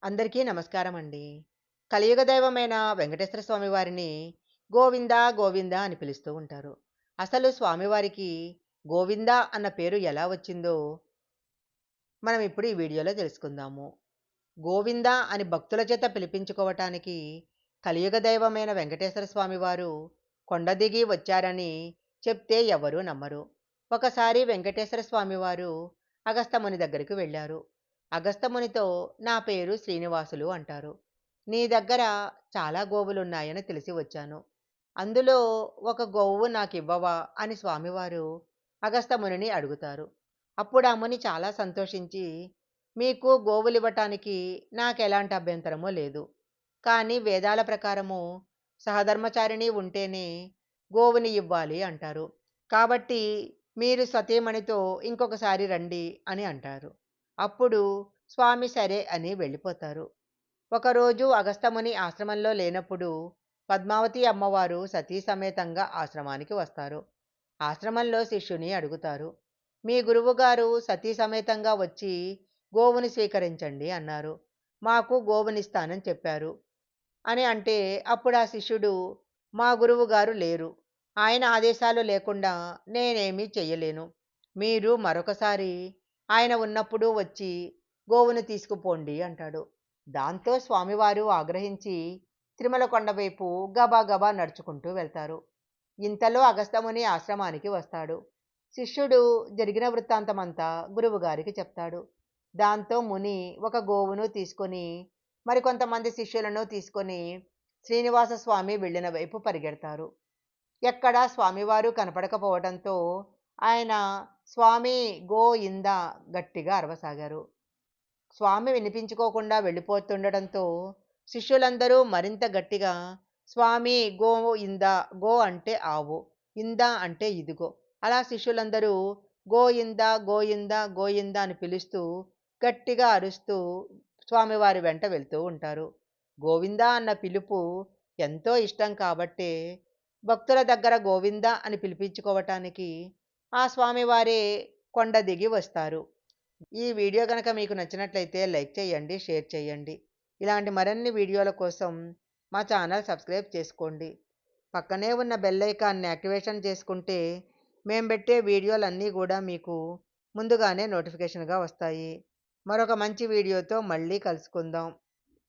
అందరికీ నమస్కారం అండి. కలియుగ దైవమైన వెంకటేశ్వర స్వామి వారిని గోవింద, గోవింద అని పిలుస్తూ ఉంటారు. అసలు స్వామివారికి గోవింద అన్న పేరు ఎలా వచ్చిందో మనం ఇప్పుడు ఈ వీడియోలో తెలుసుకుందాము. గోవింద అని భక్తుల చేత పిలిపించుకోవటానికి కలియుగ దైవమైన వెంకటేశ్వర స్వామి వారు కొండ దిగి వచ్చారని చెప్తే ఎవరూ నమ్మరు. ఒకసారి వెంకటేశ్వర స్వామి వారు అగస్త్యముని దగ్గరికి వెళ్ళారు. అగస్త్యమునితో నా పేరు శ్రీనివాసులు అంటారు. నీ దగ్గర చాలా గోవులున్నాయని తెలిసి వచ్చాను. అందులో ఒక గోవు నాకివ్వవా అని స్వామివారు అగస్త్యమునిని అడుగుతారు. అప్పుడు ఆ ముని చాలా సంతోషించి మీకు గోవులివ్వటానికి నాకెలాంటి అభ్యంతరమూ లేదు. కానీ వేదాల ప్రకారము సహధర్మచారిణి ఉంటేనే గోవుని ఇవ్వాలి అంటారు. కాబట్టి మీరు సతీమణితో ఇంకొకసారి రండి అని అంటారు. అప్పుడు స్వామి సరే అని వెళ్ళిపోతారు. ఒకరోజు అగస్త్యముని ఆశ్రమంలో లేనప్పుడు పద్మావతి అమ్మవారు సతీ సమేతంగా ఆశ్రమానికి వస్తారు. ఆశ్రమంలో శిష్యుని అడుగుతారు. మీ గురువుగారు సతీ సమేతంగా వచ్చి గోవుని స్వీకరించండి అన్నారు. మాకు గోవునిస్తానని చెప్పారు అని అంటే అప్పుడు ఆ శిష్యుడు మా గురువుగారు లేరు. ఆయన ఆదేశాలు లేకుండా నేనేమీ చెయ్యలేను. మీరు మరొకసారి ఆయన ఉన్నప్పుడు వచ్చి గోవును తీసుకుపోండి అంటాడు. దాంతో స్వామివారు ఆగ్రహించి తిరుమల కొండ వైపు గబా నడుచుకుంటూ వెళ్తారు. ఇంతలో అగస్త్యముని ఆశ్రమానికి వస్తాడు. శిష్యుడు జరిగిన వృత్తాంతమంతా గురువుగారికి చెప్తాడు. దాంతో ముని ఒక గోవును తీసుకొని మరికొంతమంది శిష్యులను తీసుకొని శ్రీనివాస స్వామి వెళ్ళిన వైపు పరిగెడతారు. ఎక్కడా స్వామివారు కనపడకపోవడంతో ఆయన స్వామి గోయింద గట్టిగా అరవసాగారు. స్వామి వినిపించుకోకుండా వెళ్ళిపోతుండడంతో శిష్యులందరూ మరింత గట్టిగా స్వామి గో ఇంద, గో అంటే ఆవు, ఇంద అంటే ఇదిగో, అలా శిష్యులందరూ గోయింద గోయింద గోయింద అని పిలుస్తూ గట్టిగా అరుస్తూ స్వామివారి వెంట వెళ్తూ ఉంటారు. గోవింద అన్న పిలుపు ఎంతో ఇష్టం కాబట్టే భక్తుల దగ్గర గోవింద అని పిలిపించుకోవటానికి ఆ స్వామివారే కొండ దిగి వస్తారు. ఈ వీడియో గనక మీకు నచ్చినట్లయితే లైక్ చేయండి, షేర్ చేయండి. ఇలాంటి మరిన్ని వీడియోల కోసం మా ఛానల్ సబ్స్క్రైబ్ చేసుకోండి. పక్కనే ఉన్న బెల్ ఐకాన్ని యాక్టివేషన్ చేసుకుంటే మేము పెట్టే వీడియోలన్నీ కూడా మీకు ముందుగానే నోటిఫికేషన్గా వస్తాయి. మరొక మంచి వీడియోతో మళ్ళీ కలుసుకుందాం.